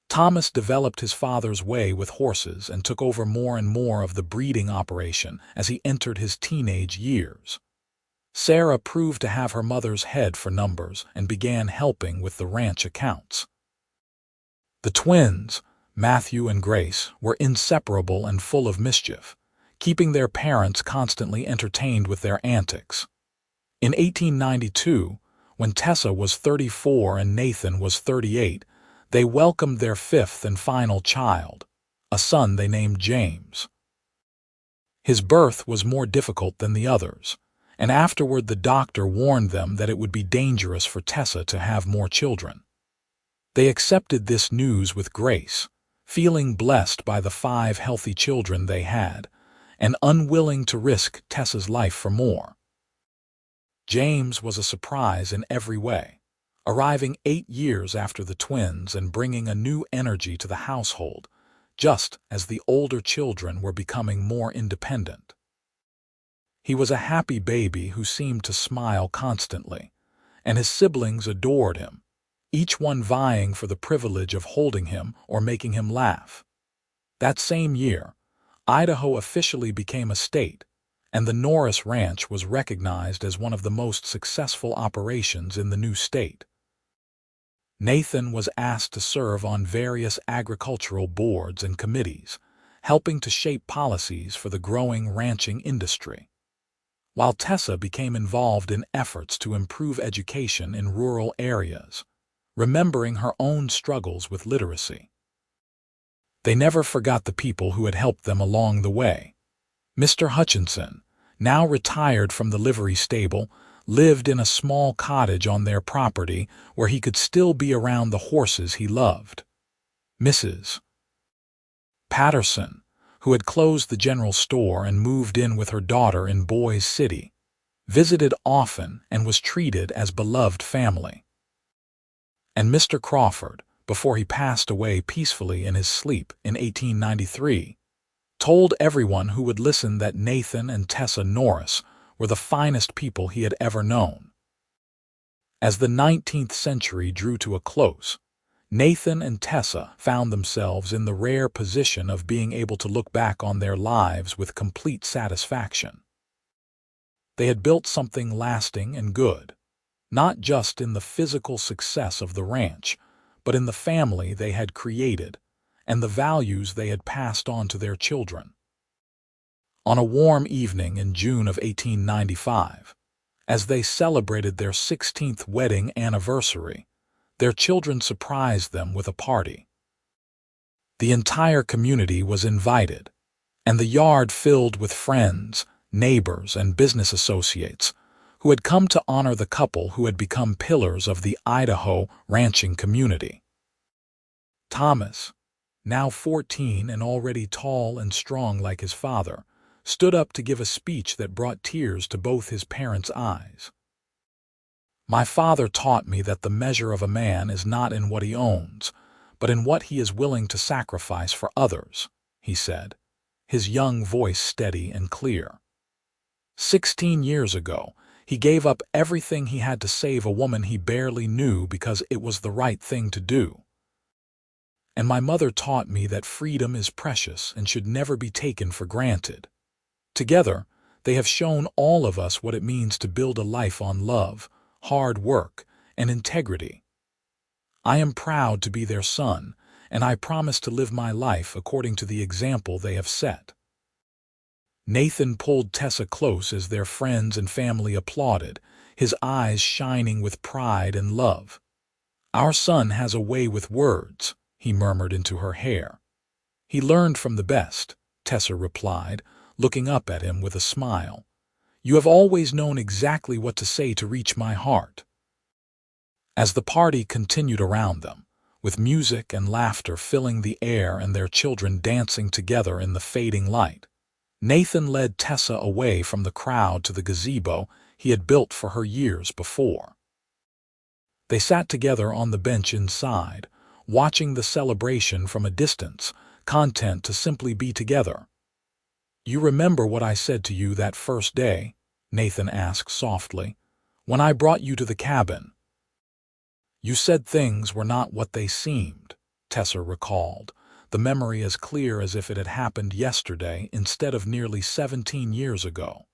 Thomas developed his father's way with horses and took over more and more of the breeding operation as he entered his teenage years. Sarah proved to have her mother's head for numbers and began helping with the ranch accounts. The twins, Matthew and Grace, were inseparable and full of mischief, keeping their parents constantly entertained with their antics. In 1892, when Tessa was 34 and Nathan was 38, they welcomed their fifth and final child, a son they named James. His birth was more difficult than the others, and afterward the doctor warned them that it would be dangerous for Tessa to have more children. They accepted this news with grace, feeling blessed by the 5 healthy children they had, and unwilling to risk Tessa's life for more. James was a surprise in every way, arriving 8 years after the twins and bringing a new energy to the household, just as the older children were becoming more independent. He was a happy baby who seemed to smile constantly, and his siblings adored him, each one vying for the privilege of holding him or making him laugh. That same year, Idaho officially became a state, and the Norris Ranch was recognized as one of the most successful operations in the new state. Nathan was asked to serve on various agricultural boards and committees, helping to shape policies for the growing ranching industry, while Tessa became involved in efforts to improve education in rural areas, remembering her own struggles with literacy. They never forgot the people who had helped them along the way. Mr. Hutchinson, now retired from the livery stable, lived in a small cottage on their property where he could still be around the horses he loved. Mrs. Patterson, who had closed the general store and moved in with her daughter in Boise City, visited often and was treated as beloved family. And Mr. Crawford, before he passed away peacefully in his sleep in 1893, told everyone who would listen that Nathan and Tessa Norris were the finest people he had ever known. As the 19th century drew to a close, Nathan and Tessa found themselves in the rare position of being able to look back on their lives with complete satisfaction. They had built something lasting and good, not just in the physical success of the ranch, but in the family they had created and the values they had passed on to their children. On a warm evening in June of 1895, as they celebrated their 16th wedding anniversary, their children surprised them with a party. The entire community was invited, and the yard filled with friends, neighbors, and business associates who had come to honor the couple who had become pillars of the Idaho ranching community. Thomas, now 14 and already tall and strong like his father, stood up to give a speech that brought tears to both his parents' eyes. "My father taught me that the measure of a man is not in what he owns, but in what he is willing to sacrifice for others," he said, his young voice steady and clear. 16 years ago, he gave up everything he had to save a woman he barely knew because it was the right thing to do. And my mother taught me that freedom is precious and should never be taken for granted. Together, they have shown all of us what it means to build a life on love, hard work, and integrity. I am proud to be their son, and I promise to live my life according to the example they have set. Nathan pulled Tessa close as their friends and family applauded, his eyes shining with pride and love. "Our son has a way with words," he murmured into her hair. He learned from the best, Tessa replied, looking up at him with a smile. You have always known exactly what to say to reach my heart. As the party continued around them, with music and laughter filling the air and their children dancing together in the fading light, Nathan led Tessa away from the crowd to the gazebo he had built for her years before. They sat together on the bench inside, watching the celebration from a distance, content to simply be together. You remember what I said to you that first day? Nathan asked softly. When I brought you to the cabin. You said things were not what they seemed, Tessa recalled, the memory as clear as if it had happened yesterday instead of nearly 17 years ago.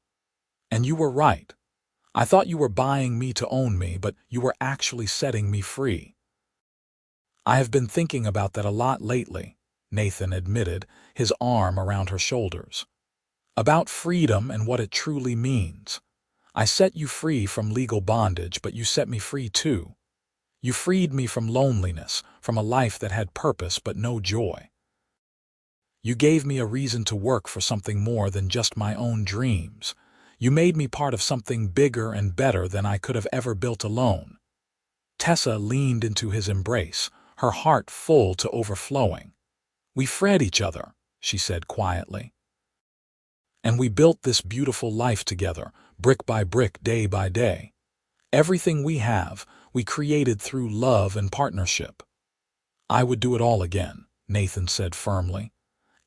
And you were right. I thought you were buying me to own me, but you were actually setting me free. I have been thinking about that a lot lately, Nathan admitted, his arm around her shoulders. About freedom and what it truly means. I set you free from legal bondage, but you set me free too. You freed me from loneliness, from a life that had purpose but no joy. You gave me a reason to work for something more than just my own dreams. You made me part of something bigger and better than I could have ever built alone. Tessa leaned into his embrace, her heart full to overflowing. We fed each other, she said quietly. And we built this beautiful life together, brick by brick, day by day. Everything we have, we created through love and partnership. I would do it all again, Nathan said firmly.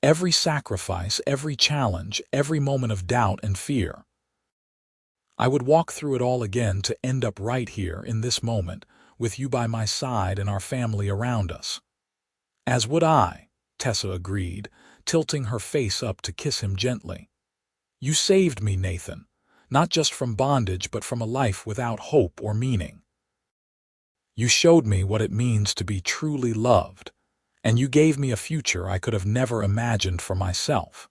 Every sacrifice, every challenge, every moment of doubt and fear. I would walk through it all again to end up right here in this moment, with you by my side and our family around us. As would I, Tessa agreed, tilting her face up to kiss him gently. You saved me, Nathan, not just from bondage but from a life without hope or meaning. You showed me what it means to be truly loved, and you gave me a future I could have never imagined for myself.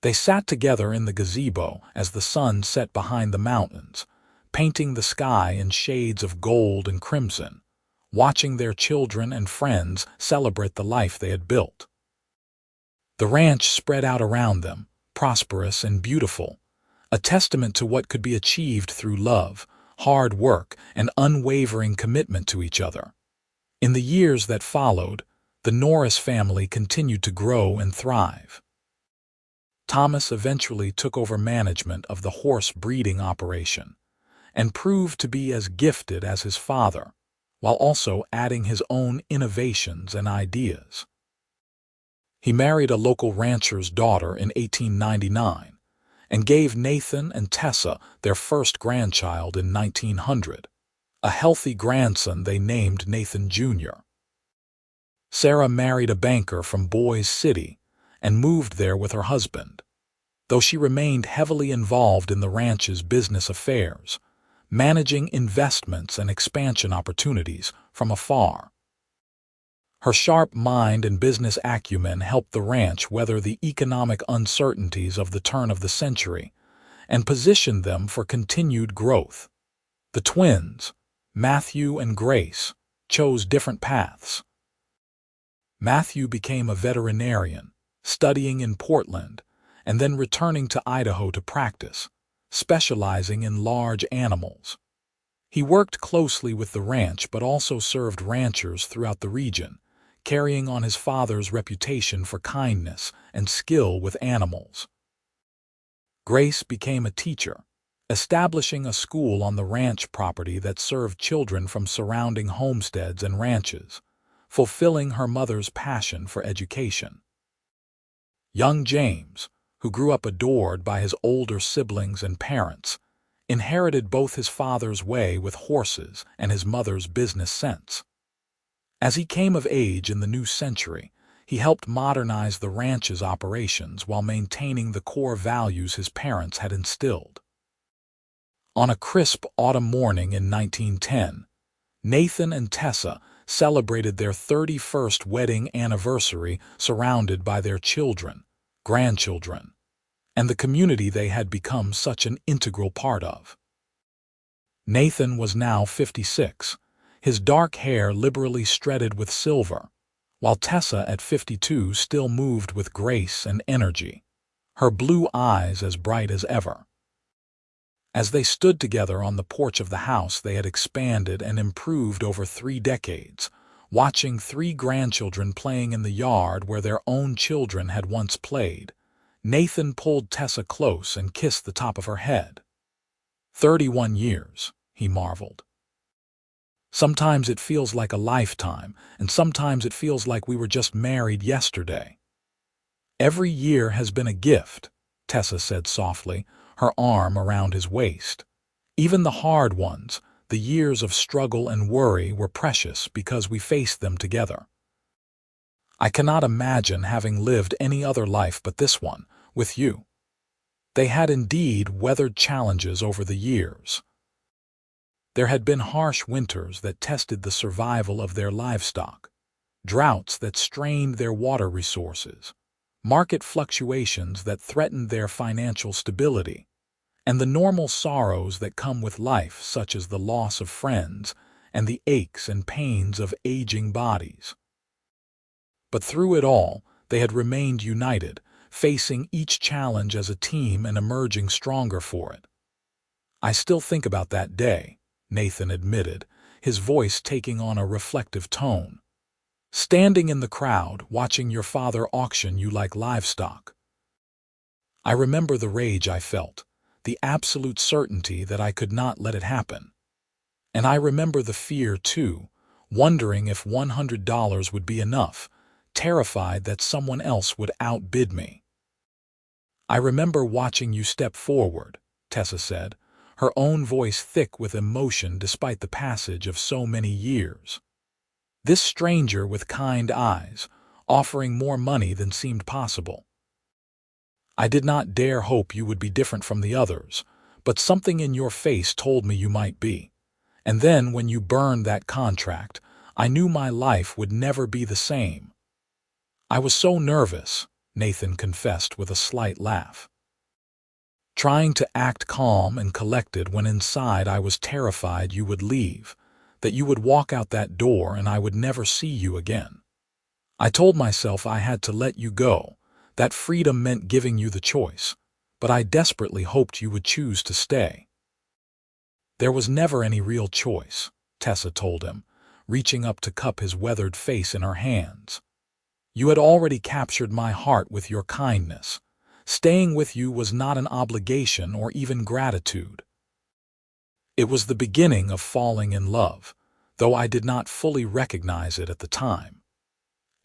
They sat together in the gazebo as the sun set behind the mountains, painting the sky in shades of gold and crimson, watching their children and friends celebrate the life they had built. The ranch spread out around them, prosperous and beautiful, a testament to what could be achieved through love, hard work, and unwavering commitment to each other. In the years that followed, the Norris family continued to grow and thrive. Thomas eventually took over management of the horse breeding operation and proved to be as gifted as his father, while also adding his own innovations and ideas. He married a local rancher's daughter in 1899 and gave Nathan and Tessa their first grandchild in 1900, a healthy grandson they named Nathan Jr. Sarah married a banker from Boise City and moved there with her husband, though she remained heavily involved in the ranch's business affairs, managing investments and expansion opportunities from afar. Her sharp mind and business acumen helped the ranch weather the economic uncertainties of the turn of the century and positioned them for continued growth. The twins, Matthew and Grace, chose different paths. Matthew became a veterinarian, studying in Portland, and then returning to Idaho to practice, specializing in large animals. He worked closely with the ranch but also served ranchers throughout the region, carrying on his father's reputation for kindness and skill with animals. Grace became a teacher, establishing a school on the ranch property that served children from surrounding homesteads and ranches, fulfilling her mother's passion for education. Young James, who grew up adored by his older siblings and parents, inherited both his father's way with horses and his mother's business sense. As he came of age in the new century, he helped modernize the ranch's operations while maintaining the core values his parents had instilled. On a crisp autumn morning in 1910, Nathan and Tessa celebrated their 31st wedding anniversary surrounded by their children, grandchildren, and the community they had become such an integral part of. Nathan was now 56, his dark hair liberally streaded with silver, while Tessa at 52 still moved with grace and energy, her blue eyes as bright as ever. As they stood together on the porch of the house they had expanded and improved over 3 decades, watching 3 grandchildren playing in the yard where their own children had once played, Nathan pulled Tessa close and kissed the top of her head. 31 years, he marveled. Sometimes it feels like a lifetime, and sometimes it feels like we were just married yesterday. Every year has been a gift, Tessa said softly, her arm around his waist. Even the hard ones, the years of struggle and worry, were precious because we faced them together. I cannot imagine having lived any other life but this one, with you. They had indeed weathered challenges over the years. There had been harsh winters that tested the survival of their livestock, droughts that strained their water resources, market fluctuations that threatened their financial stability, and the normal sorrows that come with life, such as the loss of friends and the aches and pains of aging bodies. But through it all, they had remained united, facing each challenge as a team and emerging stronger for it. I still think about that day, Nathan admitted, his voice taking on a reflective tone. Standing in the crowd, watching your father auction you like livestock. I remember the rage I felt, the absolute certainty that I could not let it happen. And I remember the fear, too, wondering if $100 would be enough, terrified that someone else would outbid me. I remember watching you step forward, Tessa said, her own voice thick with emotion despite the passage of so many years. This stranger with kind eyes, offering more money than seemed possible. I did not dare hope you would be different from the others, but something in your face told me you might be. And then when you burned that contract, I knew my life would never be the same. I was so nervous, Nathan confessed with a slight laugh. Trying to act calm and collected when inside I was terrified you would leave, that you would walk out that door and I would never see you again. I told myself I had to let you go, that freedom meant giving you the choice, but I desperately hoped you would choose to stay. There was never any real choice, Tessa told him, reaching up to cup his weathered face in her hands. You had already captured my heart with your kindness. Staying with you was not an obligation or even gratitude. It was the beginning of falling in love, though I did not fully recognize it at the time.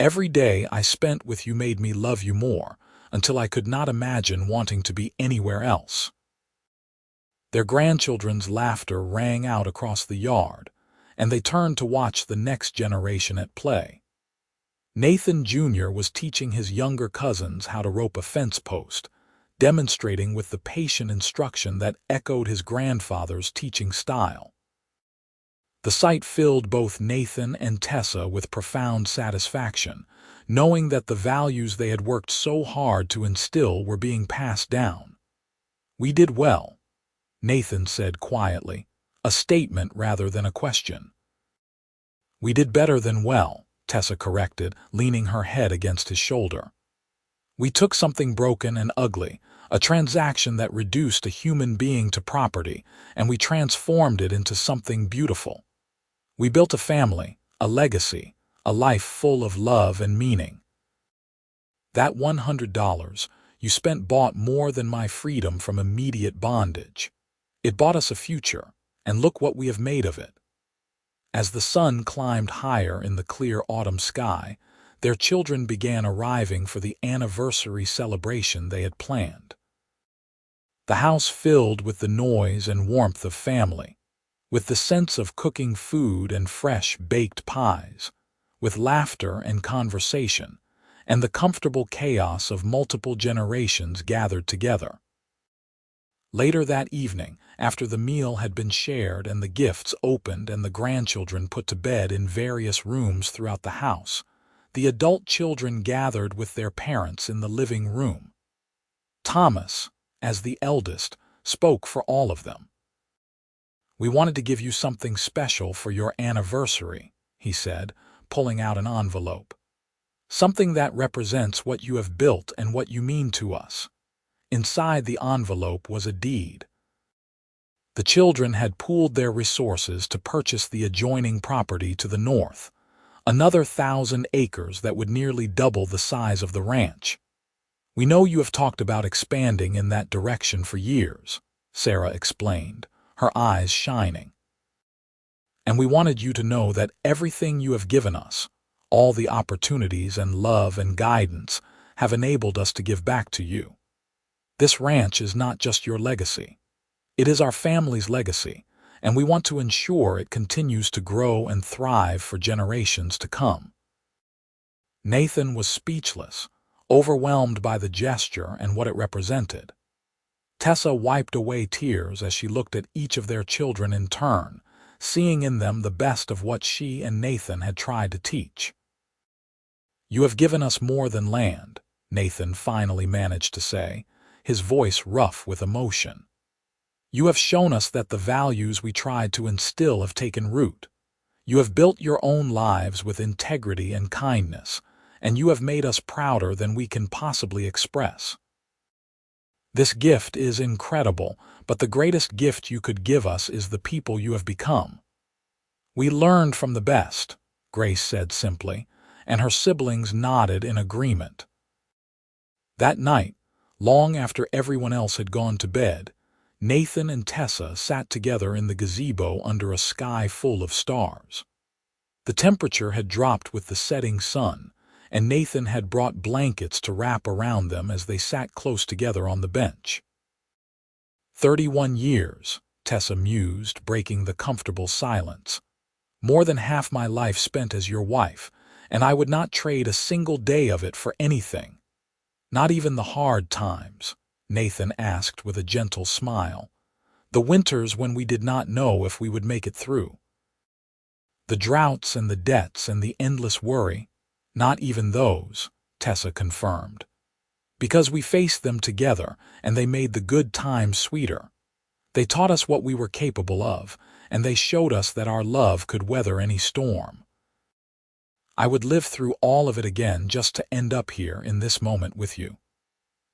Every day I spent with you made me love you more, until I could not imagine wanting to be anywhere else. Their grandchildren's laughter rang out across the yard, and they turned to watch the next generation at play. Nathan Jr. was teaching his younger cousins how to rope a fence post, demonstrating with the patient instruction that echoed his grandfather's teaching style. The sight filled both Nathan and Tessa with profound satisfaction, knowing that the values they had worked so hard to instill were being passed down. We did well, Nathan said quietly, a statement rather than a question. We did better than well, Tessa corrected, leaning her head against his shoulder. We took something broken and ugly, a transaction that reduced a human being to property, and we transformed it into something beautiful. We built a family, a legacy, a life full of love and meaning. That $100 you spent bought more than my freedom from immediate bondage. It bought us a future, and look what we have made of it. As the sun climbed higher in the clear autumn sky, their children began arriving for the anniversary celebration they had planned. The house filled with the noise and warmth of family, with the sense of cooking food and fresh baked pies, with laughter and conversation, and the comfortable chaos of multiple generations gathered together. Later that evening, after the meal had been shared and the gifts opened and the grandchildren put to bed in various rooms throughout the house, the adult children gathered with their parents in the living room. Thomas, as the eldest, spoke for all of them. We wanted to give you something special for your anniversary, he said, pulling out an envelope. something that represents what you have built and what you mean to us." Inside the envelope was a deed. The children had pooled their resources to purchase the adjoining property to the north, another 1,000 acres that would nearly double the size of the ranch. "We know you have talked about expanding in that direction for years," Sarah explained, her eyes shining. "And we wanted you to know that everything you have given us, all the opportunities and love and guidance, have enabled us to give back to you. This ranch is not just your legacy. It is our family's legacy, and we want to ensure it continues to grow and thrive for generations to come." Nathan was speechless, overwhelmed by the gesture and what it represented. Tessa wiped away tears as she looked at each of their children in turn, seeing in them the best of what she and Nathan had tried to teach. "You have given us more than land," Nathan finally managed to say, his voice rough with emotion. "You have shown us that the values we tried to instill have taken root. You have built your own lives with integrity and kindness, and you have made us prouder than we can possibly express. This gift is incredible, but the greatest gift you could give us is the people you have become." "We learned from the best," Grace said simply, and her siblings nodded in agreement. That night, long after everyone else had gone to bed, Nathan and Tessa sat together in the gazebo under a sky full of stars. The temperature had dropped with the setting sun, and Nathan had brought blankets to wrap around them as they sat close together on the bench. 31 years, Tessa mused, breaking the comfortable silence. "More than half my life spent as your wife, and I would not trade a single day of it for anything. Not even the hard times," Nathan asked with a gentle smile. "The winters when we did not know if we would make it through. The droughts and the debts and the endless worry, not even those," Tessa confirmed. "Because we faced them together, and they made the good times sweeter. They taught us what we were capable of, and they showed us that our love could weather any storm. I would live through all of it again just to end up here in this moment with you."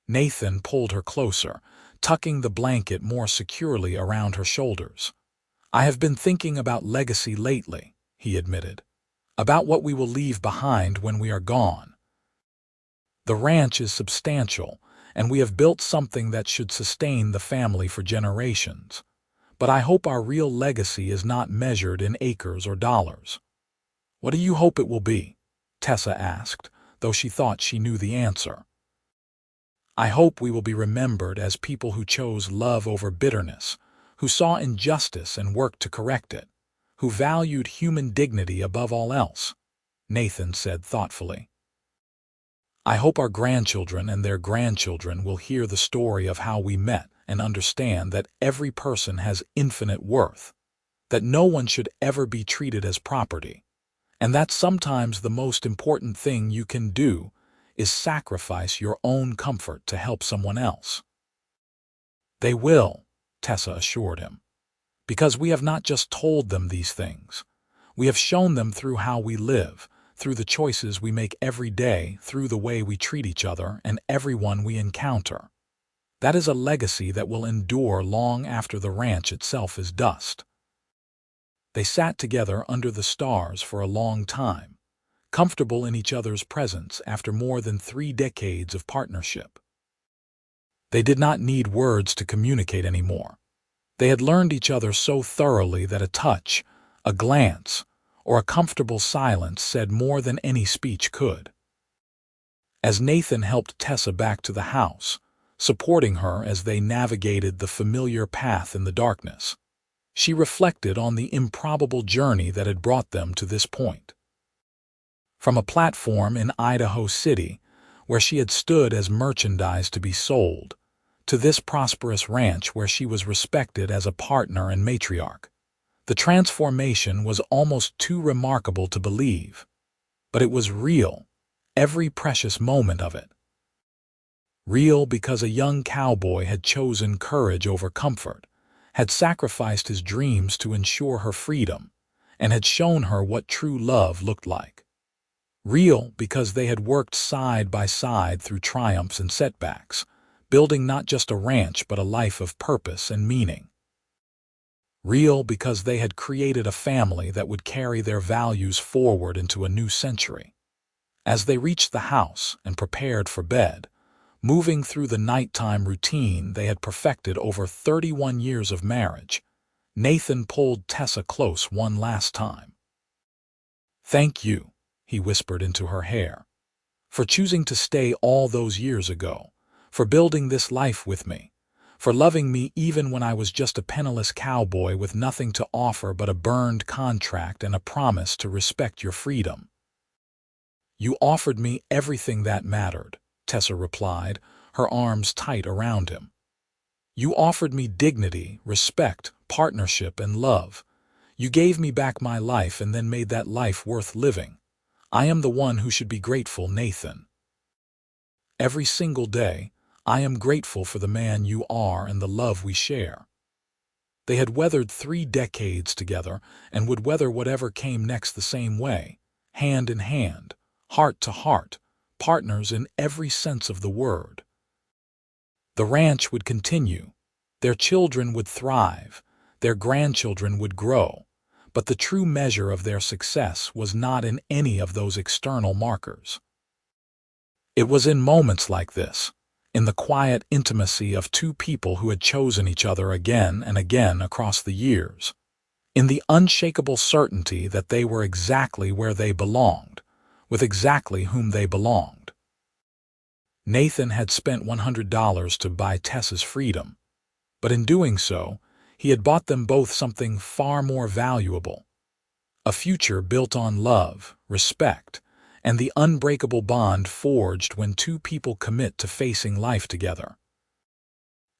Nathan pulled her closer, tucking the blanket more securely around her shoulders. "I have been thinking about legacy lately," he admitted. "About what we will leave behind when we are gone. The ranch is substantial, and we have built something that should sustain the family for generations. But I hope our real legacy is not measured in acres or dollars." "What do you hope it will be?" Tessa asked, though she thought she knew the answer. "I hope we will be remembered as people who chose love over bitterness, who saw injustice and worked to correct it, who valued human dignity above all else," Nathan said thoughtfully. "I hope our grandchildren and their grandchildren will hear the story of how we met and understand that every person has infinite worth, that no one should ever be treated as property, and that sometimes the most important thing you can do is sacrifice your own comfort to help someone else." "They will," Tessa assured him, "because we have not just told them these things. We have shown them through how we live, through the choices we make every day, through the way we treat each other and everyone we encounter. That is a legacy that will endure long after the ranch itself is dust." They sat together under the stars for a long time, comfortable in each other's presence after more than 3 decades of partnership. They did not need words to communicate anymore. They had learned each other so thoroughly that a touch, a glance, or a comfortable silence said more than any speech could. As Nathan helped Tessa back to the house, supporting her as they navigated the familiar path in the darkness, she reflected on the improbable journey that had brought them to this point. From a platform in Idaho City, where she had stood as merchandise to be sold, to this prosperous ranch where she was respected as a partner and matriarch, the transformation was almost too remarkable to believe. But it was real, every precious moment of it. Real because a young cowboy had chosen courage over comfort, had sacrificed his dreams to ensure her freedom, and had shown her what true love looked like. Real because they had worked side by side through triumphs and setbacks, building not just a ranch but a life of purpose and meaning. Real because they had created a family that would carry their values forward into a new century. As they reached the house and prepared for bed, moving through the nighttime routine they had perfected over 31 years of marriage, Nathan pulled Tessa close one last time. "Thank you," he whispered into her hair, "for choosing to stay all those years ago, for building this life with me, for loving me even when I was just a penniless cowboy with nothing to offer but a burned contract and a promise to respect your freedom." "You offered me everything that mattered," Tessa replied, her arms tight around him. "You offered me dignity, respect, partnership, and love. You gave me back my life and then made that life worth living. I am the one who should be grateful, Nathan. Every single day, I am grateful for the man you are and the love we share." They had weathered 3 decades together and would weather whatever came next the same way, hand in hand, heart to heart, partners in every sense of the word. The ranch would continue. Their children would thrive. Their grandchildren would grow. But the true measure of their success was not in any of those external markers. It was in moments like this, in the quiet intimacy of 2 people who had chosen each other again and again across the years, in the unshakable certainty that they were exactly where they belonged, with exactly whom they belonged. Nathan had spent $100 to buy Tessa's freedom, but in doing so, he had bought them both something far more valuable: a future built on love, respect, and the unbreakable bond forged when 2 people commit to facing life together.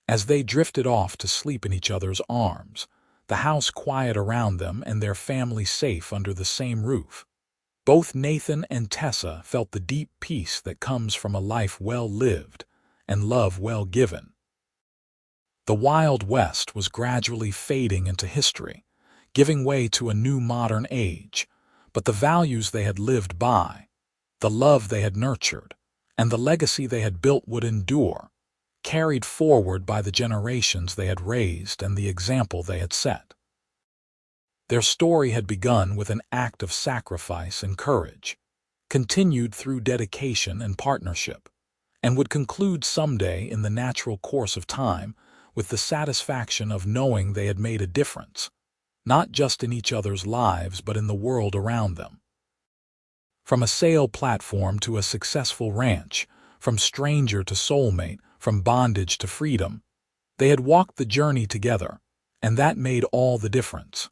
As they drifted off to sleep in each other's arms, the house quiet around them and their family safe under the same roof, both Nathan and Tessa felt the deep peace that comes from a life well lived and love well given. The Wild West was gradually fading into history, giving way to a new modern age, but the values they had lived by, the love they had nurtured, and the legacy they had built would endure, carried forward by the generations they had raised and the example they had set. Their story had begun with an act of sacrifice and courage, continued through dedication and partnership, and would conclude someday in the natural course of time with the satisfaction of knowing they had made a difference, not just in each other's lives but in the world around them. From a sale platform to a successful ranch, from stranger to soulmate, from bondage to freedom, they had walked the journey together, and that made all the difference.